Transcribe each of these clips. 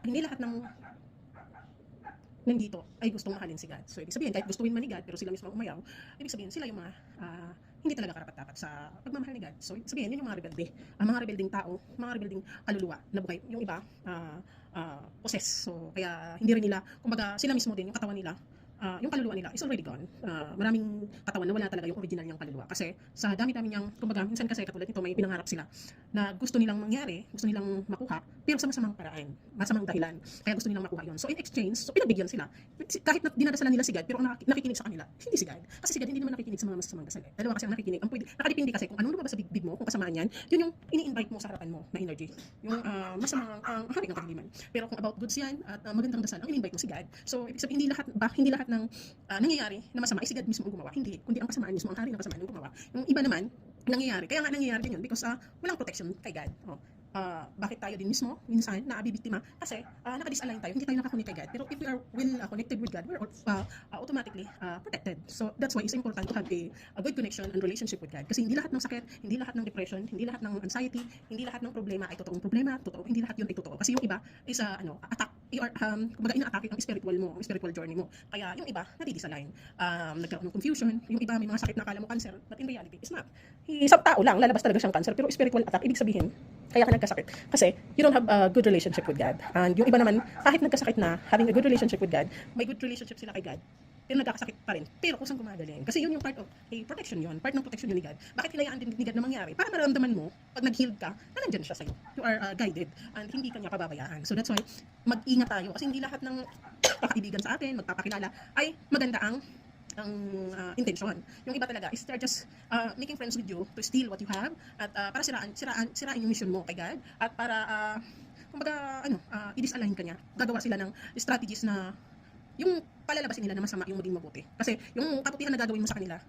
hindi lahat ng nandito ay gustong mahalin si God. So, ibig sabihin, kahit gustuhin man ni God, pero sila mismo umayaw, ibig sabihin, sila yung mga hindi talaga karapat-dapat sa pagmamahal ni God. So, ibig sabihin, yun yung mga rebelde. Mga rebelding tao, mga rebelding kaluluwa na buhay. Yung iba, possess. So, kaya hindi rin nila, kumbaga, sila mismo din, yung katawan nila, yung kaluluwa nila is already gone. Maraming katawan na wala talaga yung original niyang kaluluwa. Kasi sa dami-dami niyang, kumbaga, minsan kasi katulad nito, may pinangarap sila na gusto nilang mangyari, gusto nilang makuha, pero sa masamang paraan, masamang dahilan. Kaya gusto nilang makuha yun. So in exchange, so pinagbigyan sila. Kahit na dinadasalan nila si God, pero ang nakikinig sa kanila, hindi si God. Kasi si God hindi naman nakikinig sa mga masasamang dasal. Dalawa kasi ang nakikinig. Ang pwede, nakadepende kasi kung anong lumabas sa bibig mo, kung kasamaan yan, yun yung ini-invite mo sa harapan mo na energy. Yung masamang hari ng kadiliman. Pero kung about goods yan at magandang dasal, ang in-invite mo si God. So ibig sabihin, hindi lahat ng nangyayari na masama ay si God mismo ang gumawa. Hindi, kundi ang kasamaan mismo, ang hari ng kasamaan ang gumawa. Yung iba naman, nangyayari. Kaya nga nangyayari din yun because walang protection kay God. Bakit tayo din mismo minsan naabibiktima? Kasi nakadisalign tayo, hindi tayo nakakunik kay God. Pero if we are connected with God, we're automatically protected. So that's why it's important to have a good connection and relationship with God. Kasi hindi lahat ng sakit, hindi lahat ng depression, hindi lahat ng anxiety, hindi lahat ng problema ay totoong problema, totoo. Hindi lahat yun ay totoo. Kasi yung iba is attack. Kumbaga ina-atake ang spiritual mo, ang spiritual journey mo. Kaya yung iba nadidisalign. Nagkaroon ng confusion. Yung iba may mga sakit na akala mo cancer, but in reality it's not. Isang tao lang, lalabas talaga siyang cancer, pero spiritual attack, ibig sabihin, kaya ka nagkasakit. Kasi you don't have a good relationship with God. And yung iba naman, kahit nagkasakit na, having a good relationship with God, may good relationship sila kay God, pero nagkakasakit pa rin. Pero kusang gumagaling. Kasi yun yung part of protection yun. Part ng protection yun ni God. Bakit hinayaan din ni God na mangyari? Para maramdaman mo, pag nag-healed ka, na nandyan siya sa'yo. You are guided and hindi kanya pababayaan. So that's why, mag-ingat tayo. Kasi hindi lahat ng kakaibigan sa atin, magpapakilala, ay maganda ang intention. Yung iba talaga is they're just making friends with you to steal what you have at para sirain yung mission mo kay God at para kumbaga i-disalign ka niya. Gagawa sila ng strategies na yung palalabasin nila na masama yung maging mabuti. Kasi yung kabutihan na gagawin mo sa kanila,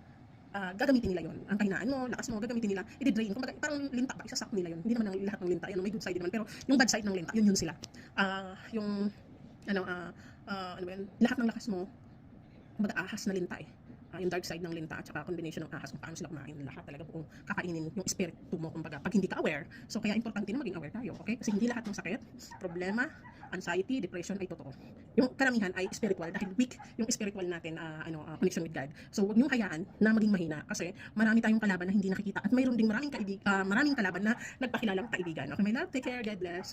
gagamitin nila yon. Ang kahinaan mo, lakas mo, gagamitin nila, i-drain. Kumbaga parang linta ba, isasak nila yon. Hindi naman lahat ng linta, may good side naman, pero yung bad side ng linta, yun sila. Yung lahat ng lakas mo, kumbaga ahas na linta yung dark side ng linta at saka combination ng ahas kung paano sila kumain, lahat talaga buong kakainin yung espiritu mo, kumbaga pag hindi ka aware. So kaya importante na maging aware tayo, okay? Kasi hindi lahat ng sakit, problema, anxiety, depression ay totoo. Yung karamihan ay spiritual dahil weak yung spiritual natin connection with God. So huwag niyong hayaan na maging mahina kasi marami tayong kalaban na hindi nakikita at mayroon ding maraming kalaban na nagpakilalang kaibigan. Okay, my love, take care, God bless.